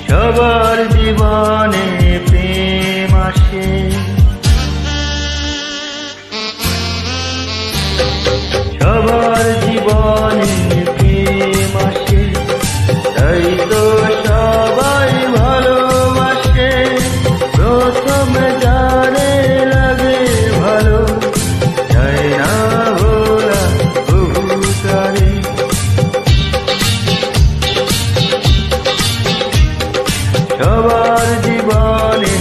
সবার জীবনে প্রেম আসে, সবার জীবনে প্রেম আসে, তাই তো সবাই ভালোবাসে। প্রথম জানে লাগে ভালো, যায় না ভোলা বহুকারে। সবার জীবনে